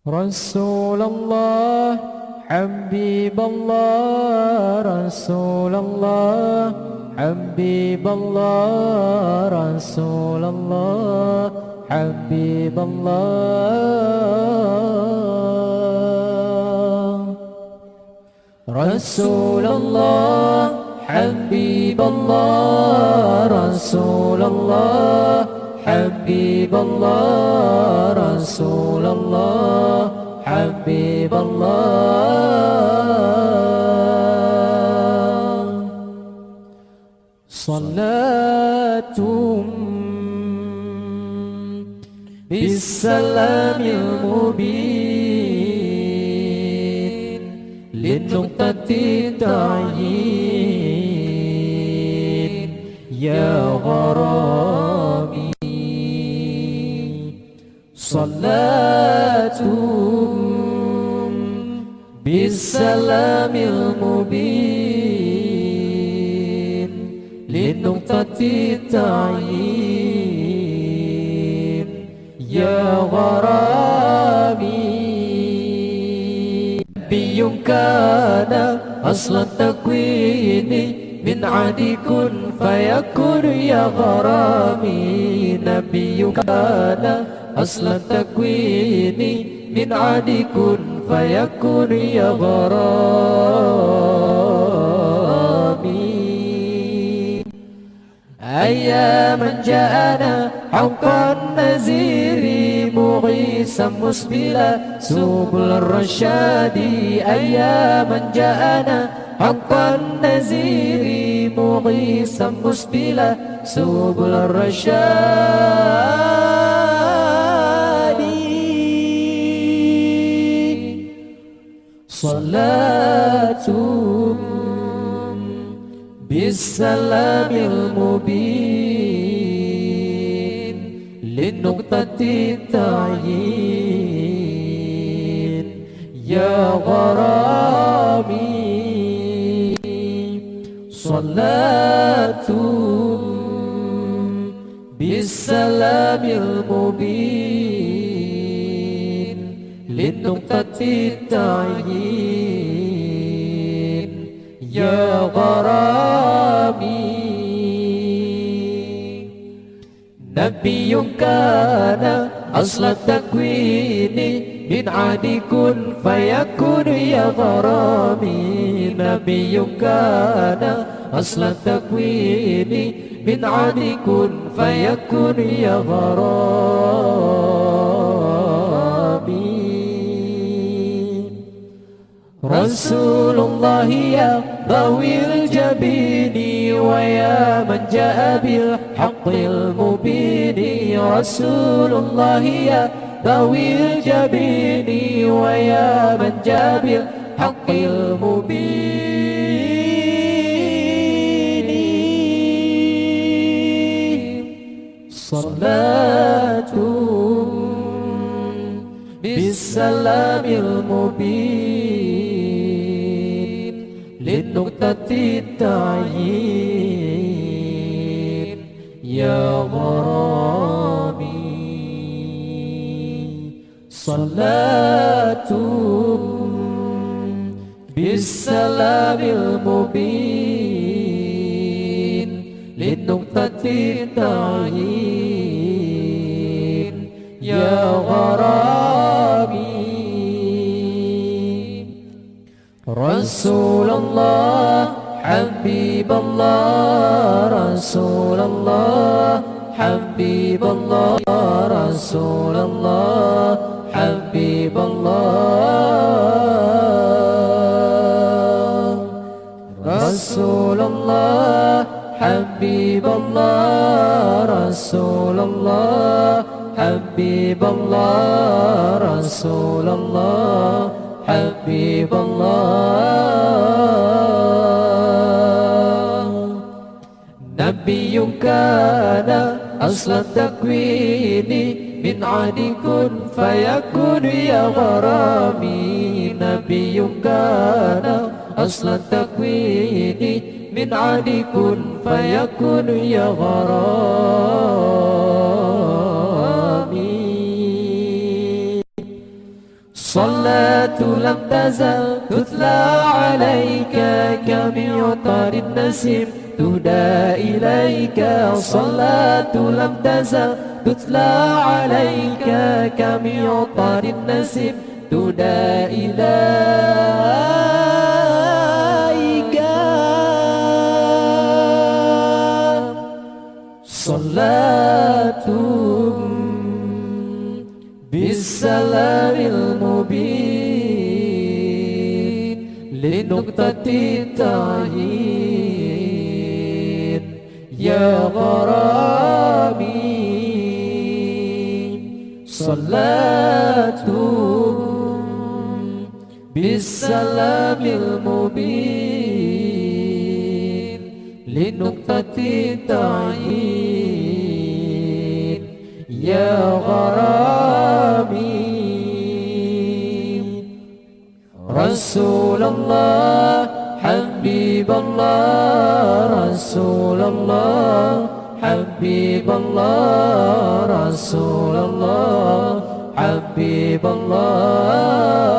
رسول الله حبيب الله رسول الله حبيب الله رسول الله حبيب الله رسول الله حبيب الله رسول الله حبيب الله رسول الله حبيب الله صلاة بالسلام المبين للنقطة التعيين يا غرامي صلاة بالسلام المبين للنقطة التعيين يا غرامي نبي كان أصل التكوين من عدي كن فيكن يا غرامي نبي كان أصل التكوين من عدي كن فيكن يا غرامي أياما جاءنا حق النذير مغيثا مسبلا سبل الرشاد أياما جاءنا حق النذير مغيثا مسبلا سبل الرشاد صلاة بالسلام المبين للنقطة التعيين يا غرامي صلاة بالسلام المبين للنقطة التعيين يا غرامي نبي كان أصل التكوين من عدي كن فيكن يا غرامي نبي كان أصل التكوين من عدي كن فيكن يا غرامي رسول الله يا ضوي الجبين ويا من جاء بالحق المبين رسول الله يا ضوي الجبين ويا من جاء بالحق المبين صلاة بالسلام المبين للنقطة التعيين يا غرامي صلاة بالسلام المبين للنقطة التعيين يا غرامي رسول الله حبيب الله رسول الله حبيب الله رسول الله حبيب الله رسول الله حبيب الله رسول الله حبيب الله رسول الله حبيب الله نبي كان أصل التكوين من عدي كن فيكن يا غرامي نبي كان أصل التكوين من عدي كن فيكن يا غرامي صلاة لم تزل تتلى عليك كمعطر النسيم تهدى إليك. صلاة لم تزل تتلى عليك كمعطر النسيم تهدى إليك. صلاة بالسلام المبين لنقطة التعيين يا غرامي. صلاة بالسلام المبين لنقطة التعيين يا غرامي. رسول الله حبيب الله رسول الله حبيب الله رسول الله حبيب الله